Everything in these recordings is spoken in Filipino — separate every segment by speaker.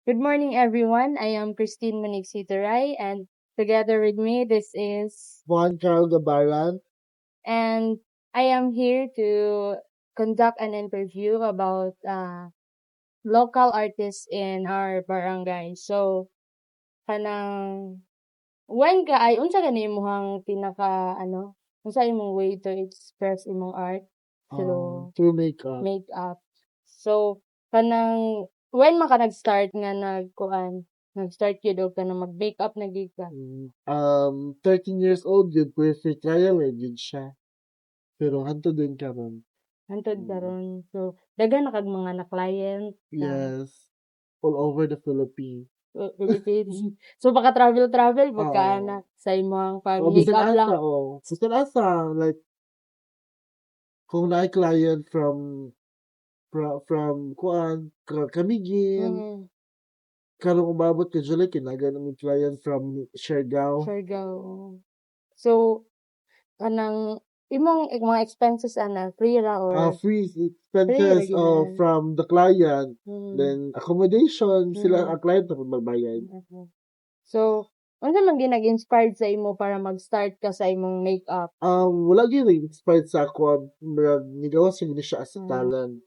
Speaker 1: Good morning, everyone. I am Christine Manigsi-Turay, and together with me, this is,
Speaker 2: Juan Carl Gabaran.
Speaker 1: and I am here to conduct an interview about local artists in our barangay. So, kanang, when ka ay, unsa ka imong unsa imong way to express imong art through
Speaker 2: Through makeup.
Speaker 1: makeup. So, when man ka nag-start nga nag-start gyud og kanang mag-makeup na gyud ka?
Speaker 2: 13 years old yun, perfect trial yun siya. Pero hanto din karon.
Speaker 1: Hantod karon. So, daghan na kag mga na-client na
Speaker 2: Yes. All over the Philippines.
Speaker 1: Philippines. So, baka travel-travel pud ka
Speaker 2: Oo.
Speaker 1: na sa imong
Speaker 2: Bisan
Speaker 1: pag-makeup lang.
Speaker 2: asa, Bisan asa, like, kung na client from kuan, Kamigin,
Speaker 1: Mm,
Speaker 2: karong umabot ka July, kinaga namin client from Siargao.
Speaker 1: Siargao. So, kanang imong mga expenses free ra or
Speaker 2: Free
Speaker 1: free
Speaker 2: expenses
Speaker 1: ra gyud
Speaker 2: from the client.
Speaker 1: Mm.
Speaker 2: Then, accommodation, sila
Speaker 1: Mm.
Speaker 2: ang client na magbayad.
Speaker 1: Okay. So, unsa man gyud nag-inspired sa imo para mag-start ka sa imong makeup?
Speaker 2: Wala gyud inspired sa ako, nigawas siya gini siya as
Speaker 1: Mm.
Speaker 2: talent.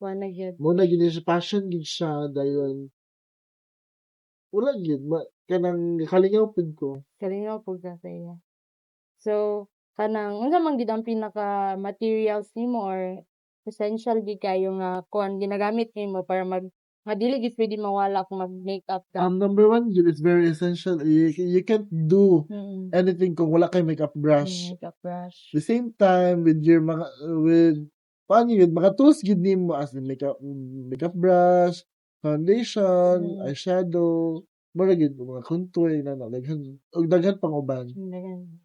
Speaker 1: Wala gyud.
Speaker 2: Muna gini siya, passion gid siya, dayon, wala gyud, kanang kalingaw pud ko.
Speaker 1: Kalingaw pud ka sa iya. So, unsa man gyud ang pinaka materials nimo or essential gyud kayo nga kuan ginagamit nimo para nga dili gyud pwede mawala kung mag-makeup ka?
Speaker 2: Number one yun is very essential. You can't do
Speaker 1: Mm.
Speaker 2: anything kung wala kay makeup brush.
Speaker 1: Makeup brush.
Speaker 2: The same time with your paano yun, mga tools gid nimo as in makeup brush, foundation,
Speaker 1: Mm.
Speaker 2: eyeshadow, mura gid mga contour na daghan pang uban.
Speaker 1: Ganun.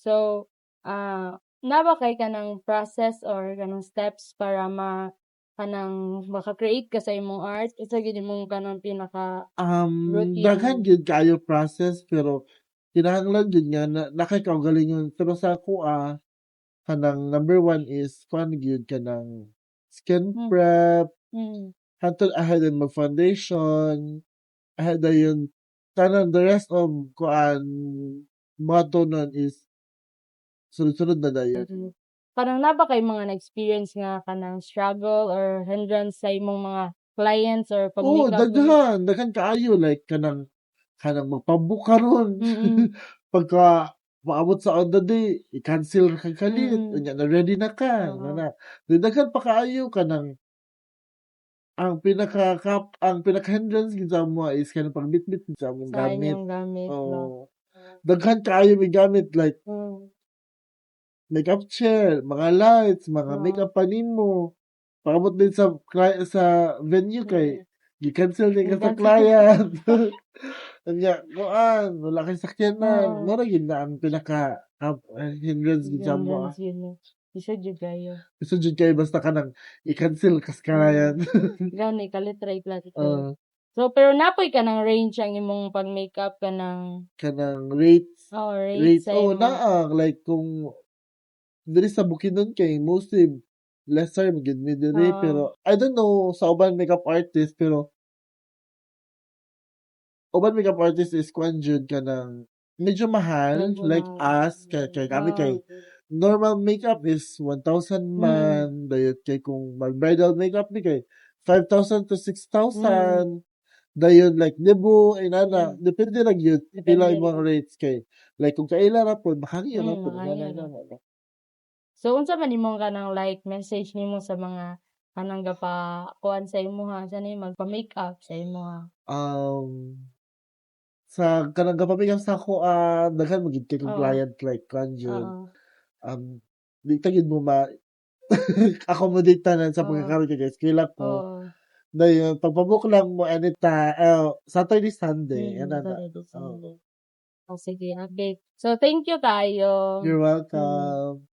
Speaker 1: So, na ba kay kanang process or kanang steps para maka-create ka sa imong art? Isa gyud imong kanang pinaka routine?
Speaker 2: Daghan gid kayo process pero kinahanglan gid nga na kay kaugalingon pero sa ako kanang number one is kuan gyud kanang skin
Speaker 1: Mm.
Speaker 2: prep,
Speaker 1: Mm.
Speaker 2: hantod ahead and mag foundation, ahead na yun tanan the rest of kuan motto nun is sunod-sunod na dayon.
Speaker 1: Parang na ba kay mga na-experience nga kanang struggle or hindrance sa imong mga clients or pag-makeup?
Speaker 2: Daghan kaayo like kanang magpa-book karon.
Speaker 1: Mm.
Speaker 2: Pagka maabot sa on the day, i-cancel ra kag kalit,
Speaker 1: Mm.
Speaker 2: unya na ready na ka,
Speaker 1: Oo.
Speaker 2: daghan pa kaayo kanang ang pinaka-hindrance gid sa amo is kanang pagbitbit sa among
Speaker 1: Sa
Speaker 2: gamit.
Speaker 1: inyong gamit ba?
Speaker 2: Daghan kaayo may gamit like
Speaker 1: Mm.
Speaker 2: makeup chair, mga lights, mga
Speaker 1: Oo.
Speaker 2: makeup pa nimo. Paabot din sa venue kay gi-cancel din ka sa
Speaker 1: Gi-cancel.
Speaker 2: client. Unya wala kay sakyanan,
Speaker 1: Oo.
Speaker 2: mura gid na ang hindrance gid sa amo.
Speaker 1: Hindrance yun. Isa jud kayo.
Speaker 2: Gusto jud kay basta kanang i-cancel kas client.
Speaker 1: Gani kalitray klase
Speaker 2: Oo.
Speaker 1: So, pero napoy ka ng range ang imong pag-makeup kanang
Speaker 2: Rates.
Speaker 1: rate sa imong
Speaker 2: Like kung diri sa Bukidnon kay mostly lesser gid mi diri pero I don't know sa uban makeup artist pero uban makeup artist is kuan jud kanang medyo mahal
Speaker 1: medyo
Speaker 2: like
Speaker 1: mahal.
Speaker 2: us kay kami kay normal makeup is 1,000 man dayon kay kung mag bridal makeup ni kay 5,000 to 6,000 dayon like libo inana depende ra gyud pila
Speaker 1: Depende
Speaker 2: imong
Speaker 1: ra.
Speaker 2: rates kay like kung kaila ra pod mahangyo ra pod
Speaker 1: Mahangyo ra. So, unsa man imong kanang like message nimo sa mga kanang kuan sa imuha sa ni magpa-makeup sa imuha?
Speaker 2: Sa kanang gapamigam sa ako daghan mo gid kay kong
Speaker 1: Oo.
Speaker 2: client like kuan jud
Speaker 1: Oo.
Speaker 2: di ta gid mo accommodate tanan sa
Speaker 1: Oo.
Speaker 2: pagkakaroon kay eskwela ko.
Speaker 1: Oo.
Speaker 2: Dayon pagpa-book lang mo Saturday, Sunday ana na.
Speaker 1: Saturday, Sunday. Oh, sige, okay. So, thank you kayo.
Speaker 2: You're welcome.